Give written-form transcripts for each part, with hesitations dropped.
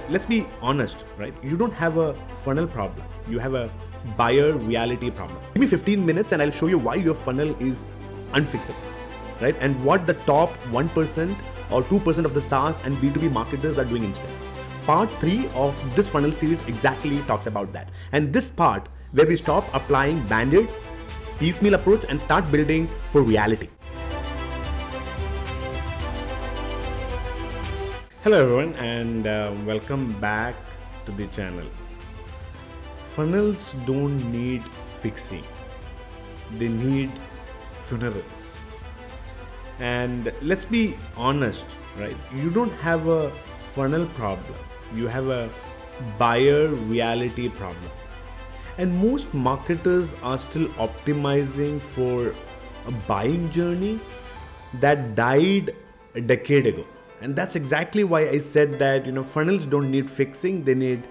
Let's be honest, right? You don't have a funnel problem. You have a buyer reality problem. Give me 15 minutes and I'll show you why your funnel is unfixable, right? And what the top 1% or 2% of the SaaS and B2B marketers are doing instead. Part 3 of this funnel series exactly talks about that. And this part where we stop applying band-aids, piecemeal approach and start building for reality. Hello everyone and welcome back to the channel. Funnels don't need fixing, they need funerals. And let's be honest, right? You don't have a funnel problem, you have a buyer reality problem. And most marketers are still optimizing for a buying journey that died a decade ago. And that's exactly why I said that, funnels don't need fixing, they need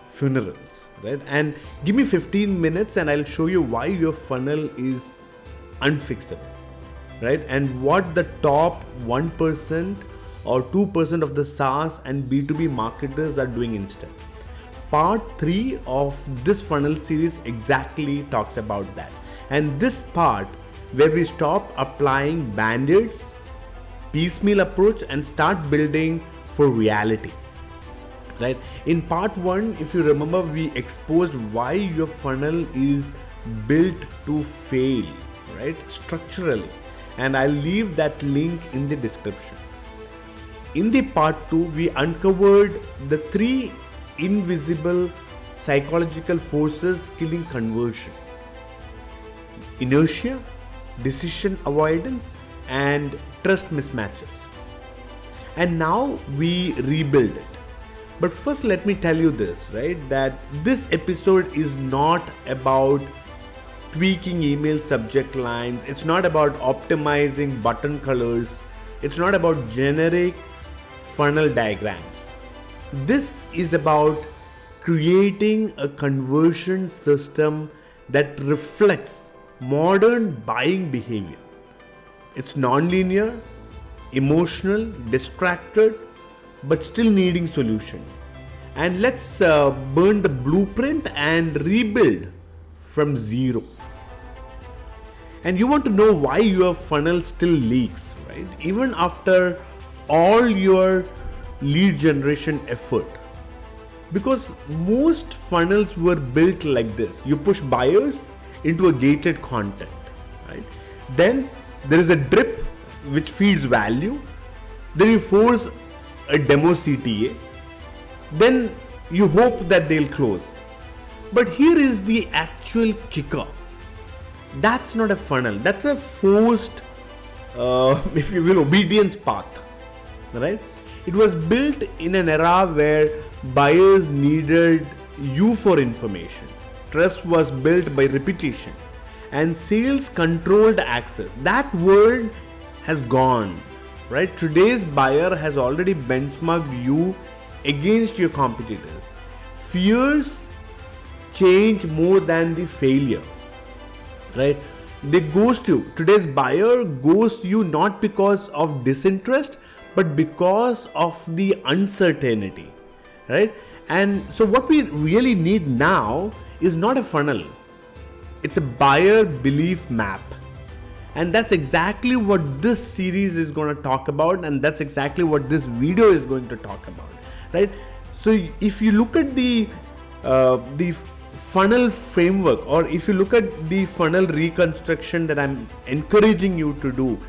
funerals, right? And give me 15 minutes and I'll show you why your funnel is unfixable, right? And what the top 1% or 2% of the SaaS and B2B marketers are doing instead. Part 3 of this funnel series exactly talks about that. And this part where we stop applying band-aids, piecemeal approach and start building for reality, right? In part 1, if you remember, we exposed why your funnel is built to fail, right? Structurally. And I'll leave that link in the description. In the part 2, we uncovered the 3 invisible psychological forces killing conversion: inertia, decision avoidance, and trust mismatches. And now we rebuild it. But first let me tell you this, right? That this episode is not about tweaking email subject lines. It's not about optimizing button colors. It's not about generic funnel diagrams. This is about creating a conversion system that reflects modern buying behavior. It's non-linear, emotional, distracted, but still needing solutions. And let's burn the blueprint and rebuild from zero. And you want to know why your funnel still leaks, right? Even after all your lead generation effort. Because most funnels were built like this. You push buyers into a gated content, right? Then there is a drip which feeds value. Then you force a demo CTA. Then you hope that they'll close. But here is the actual kicker. That's not a funnel. That's a forced, if you will, obedience path, right? It was built in an era where buyers needed you for information. Trust was built by repetition. And sales controlled access. That world has gone, right? Today's buyer has already benchmarked you against your competitors. Fears change more than the failure, right? They ghost you. Today's buyer ghosts you not because of disinterest, but because of the uncertainty, right? And so what we really need now is not a funnel. It's a buyer belief map. And that's exactly what this series is going to talk about, and that's exactly what this video is going to talk about, right? So if you look at the funnel framework, or if you look at the funnel reconstruction that I'm encouraging you to do,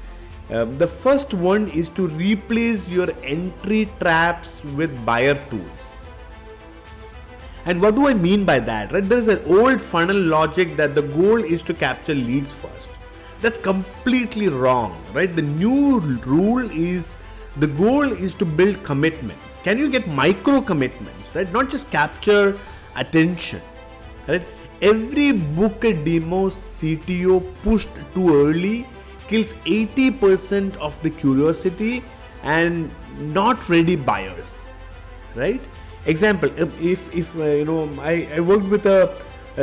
the first one is to replace your entry traps with buyer tools. And what do I mean by that, right? There is an old funnel logic that the goal is to capture leads first. That's completely wrong, right? The new rule is the goal is to build commitment. Can you get micro commitments, right? Not just capture attention, right? Every book a demo CTO pushed too early kills 80% of the curiosity and not ready buyers, right? Example, if I worked with a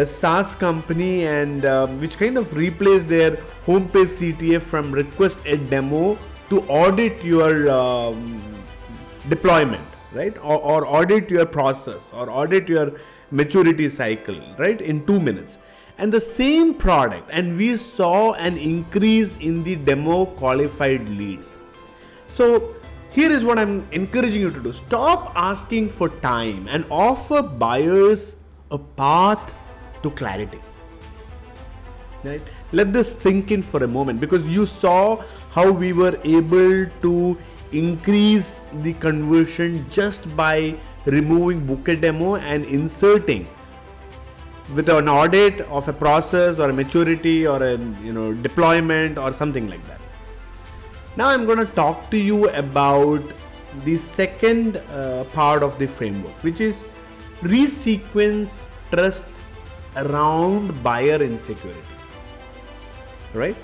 SaaS company and which kind of replaced their homepage CTA from request a demo to audit your deployment, right? Or audit your process or audit your maturity cycle, right, in 2 minutes. And the same product, and we saw an increase in the demo qualified leads. So here is what I'm encouraging you to do. Stop asking for time and offer buyers a path to clarity. Right? Let this sink in for a moment, because you saw how we were able to increase the conversion just by removing book a demo and inserting with an audit of a process or a maturity or a deployment or something like that. Now I'm going to talk to you about the second part of the framework, which is resequence trust around buyer insecurity. Right?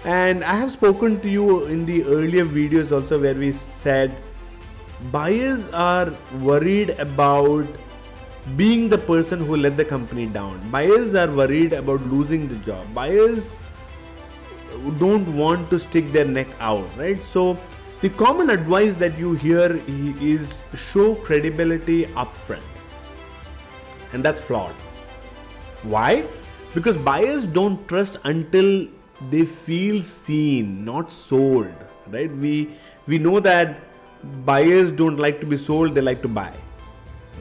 And I have spoken to you in the earlier videos also, where we said buyers are worried about being the person who let the company down. Buyers are worried about losing the job. Buyers don't want to stick their neck out, right? So the common advice that you hear is show credibility upfront. And that's flawed. Why? Because buyers don't trust until they feel seen, not sold, right? We know that buyers don't like to be sold, they like to buy,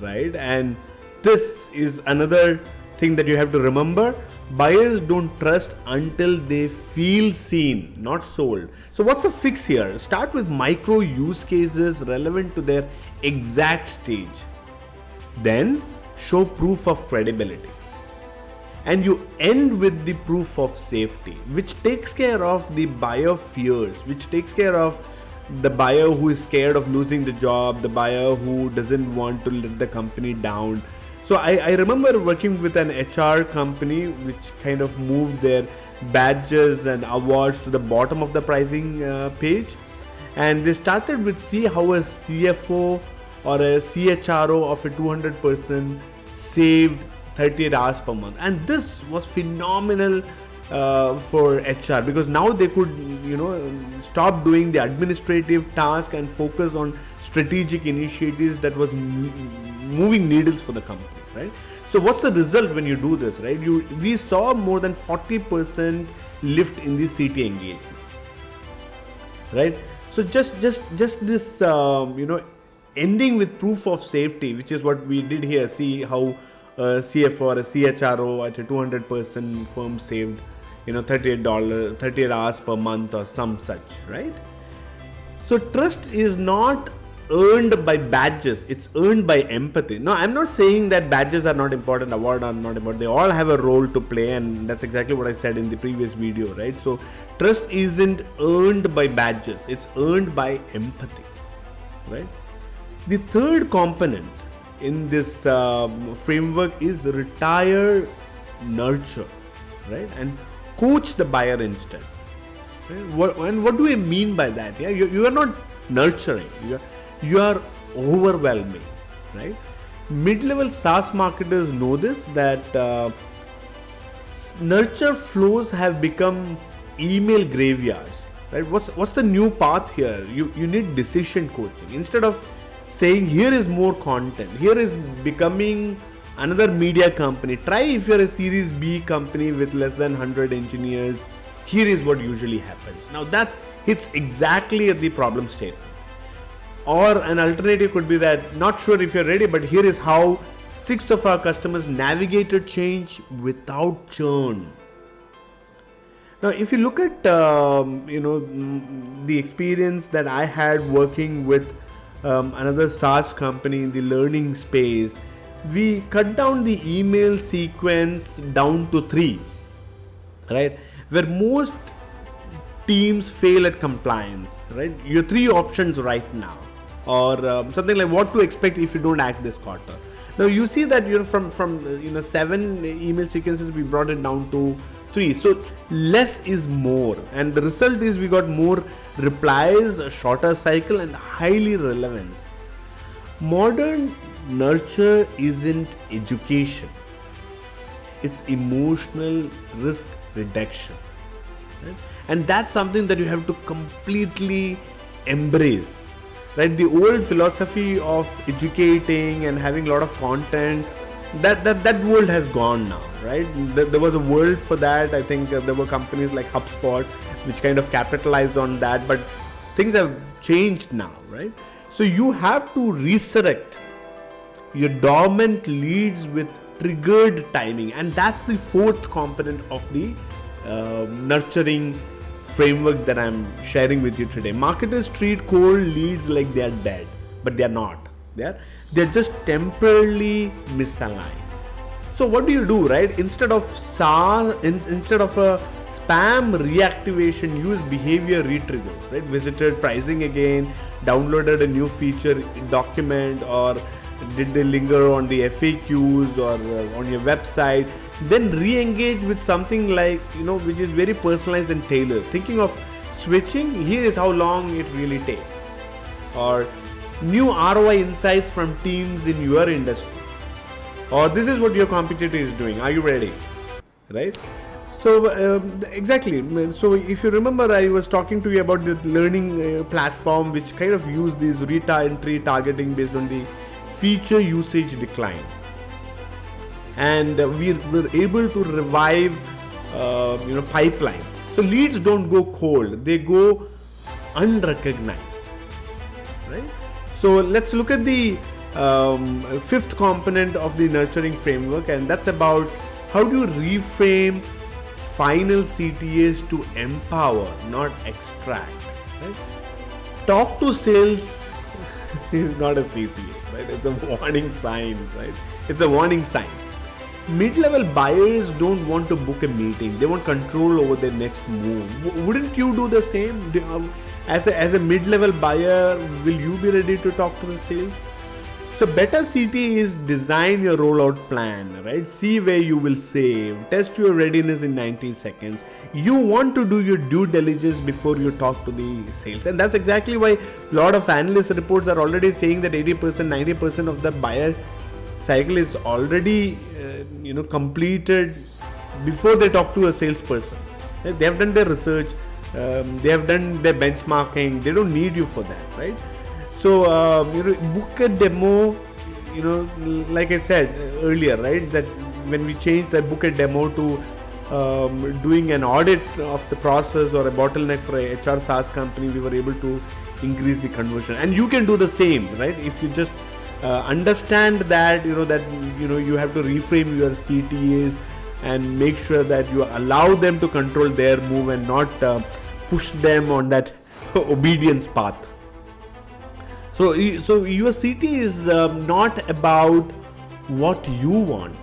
right? And this is another thing that you have to remember. Buyers don't trust until they feel seen, not sold. So what's the fix here? Start with micro use cases relevant to their exact stage. Then show proof of credibility. And you end with the proof of safety, which takes care of the buyer fears, which takes care of the buyer who is scared of losing the job, the buyer who doesn't want to let the company down. So I remember working with an HR company which kind of moved their badges and awards to the bottom of the pricing page. And they started with see how a CFO or a CHRO of a 200 person saved 38 hours per month. And this was phenomenal for HR, because now they could stop doing the administrative task and focus on strategic initiatives that was moving needles for the company, right? So what's the result when you do this, right? We saw more than 40% lift in the CT engagement, right? So just this ending with proof of safety, which is what we did here. See how a CFO or a CHRO at a 200 person firm saved $38 hours per month or some such, right? So trust is not earned by badges, it's earned by empathy. No, I'm not saying that badges are not important, awards are not important. They all have a role to play, and that's exactly what I said in the previous video, right? So trust isn't earned by badges, it's earned by empathy, right? The third component in this framework is retire, nurture, right? And coach the buyer instead. Right? What do I mean by that? Yeah, you are not nurturing, you are overwhelming, right? Mid-level SaaS marketers know this, that nurture flows have become email graveyards, right? What's the new path here? You need decision coaching. Instead of saying here is more content, here is becoming another media company, try if you're a series B company with less than 100 engineers, here is what usually happens. Now that hits exactly at the problem statement. Or an alternative could be that, not sure if you're ready, but here is how 6 of our customers navigated change without churn. Now if you look at the experience that I had working with another SaaS company in the learning space, we cut down the email sequence down to 3, right? Where most teams fail at compliance, right? Your 3 options right now, or something like what to expect if you don't act this quarter. Now you see that from 7 email sequences, we brought it down to 3. So less is more, and the result is we got more replies, a shorter cycle, and highly relevance. Modern nurture isn't education, it's emotional risk reduction, right? And that's something that you have to completely embrace. right? The old philosophy of educating and having a lot of content, that world has gone now, right? There was a world for that. I think there were companies like HubSpot which kind of capitalized on that, but things have changed now, right? So you have to resurrect your dormant leads with triggered timing, and that's the fourth component of the nurturing framework that I'm sharing with you today. Marketers treat cold leads like they are dead, but they are not. They're just temporarily misaligned. So what do you do, right? Instead of a spam reactivation, use behavior retriggers, right? Visited pricing again, downloaded a new feature document, or did they linger on the FAQs or on your website? Then re-engage with something like, which is very personalized and tailored. Thinking of switching, here is how long it really takes. Or new ROI insights from teams in your industry. Or this is what your competitor is doing. Are you ready? Right? So exactly. So if you remember, I was talking to you about the learning platform which kind of use these entry targeting based on the feature usage decline. And we were able to revive pipeline. So leads don't go cold, they go unrecognized, right? So let's look at the fifth component of the nurturing framework, and that's about how do you reframe final CTAs to empower, not extract, right? Talk to sales is not a CTA, right? It's a warning sign, right? It's a warning sign. Mid-level buyers don't want to book a meeting. They want control over their next move. Wouldn't you do the same? As a mid-level buyer, will you be ready to talk to the sales? So better CT is design your rollout plan, right? See where you will save. Test your readiness in 90 seconds. You want to do your due diligence before you talk to the sales. And that's exactly why a lot of analyst reports are already saying that 80%, 90% of the buyer cycle is already completed before they talk to a salesperson. They have done their research, they have done their benchmarking. They don't need you for that, right? So book a demo. Like I said earlier, right, that when we changed the book a demo to doing an audit of the process or a bottleneck for a HR SaaS company, we were able to increase the conversion. And you can do the same, right? If you just understand that you have to reframe your CTAs and make sure that you allow them to control their move and not push them on that obedience path. So your CT is not about what you want.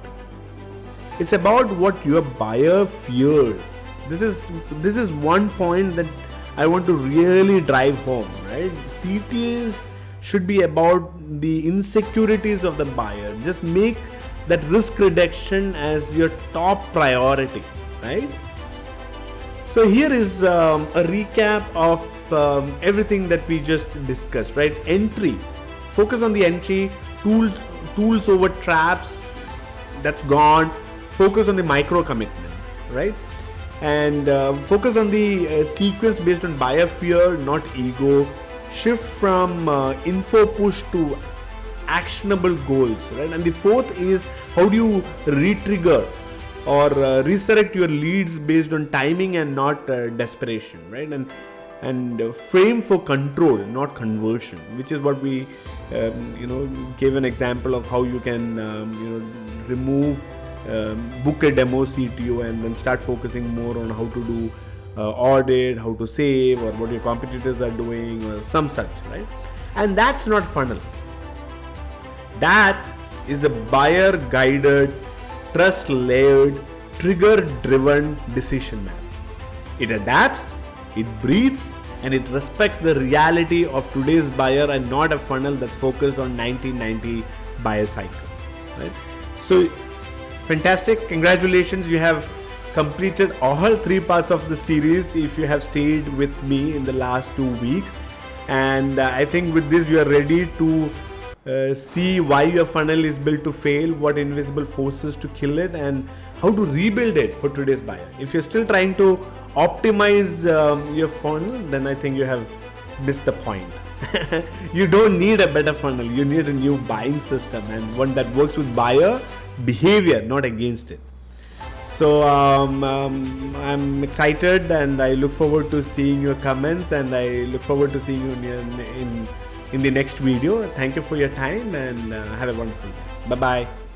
It's about what your buyer fears. This is one point that I want to really drive home, right? CTs should be about the insecurities of the buyer. Just make that risk reduction as your top priority, right? So here is a recap of everything that we just discussed, right? Entry, focus on the entry. Tools over traps, that's gone. Focus on the micro commitment, right? And focus on the sequence based on buyer fear, not ego. Shift from info push to actionable goals, right? And the fourth is how do you re-trigger or resurrect your leads based on timing and not desperation, right? And frame for control, not conversion, which is what we gave an example of how you can remove book a demo CTO and then start focusing more on how to do audit, how to save, or what your competitors are doing, or some such, right? And that's not funnel. That is a buyer guided, trust layered, trigger driven decision map. It adapts, it breathes, and it respects the reality of today's buyer and not a funnel that's focused on 1990 buyer cycle, right? So fantastic, congratulations, you have completed all 3 parts of the series if you have stayed with me in the last 2 weeks. And I think with this you are ready to see why your funnel is built to fail, what invisible forces to kill it, and how to rebuild it for today's buyer. If you're still trying to optimize your funnel, then I think you have missed the point. You don't need a better funnel, you need a new buying system, and one that works with buyer behavior, not against it. So I'm excited, and I look forward to seeing your comments, and I look forward to seeing you in the next video. Thank you for your time, and have a wonderful day. Bye bye.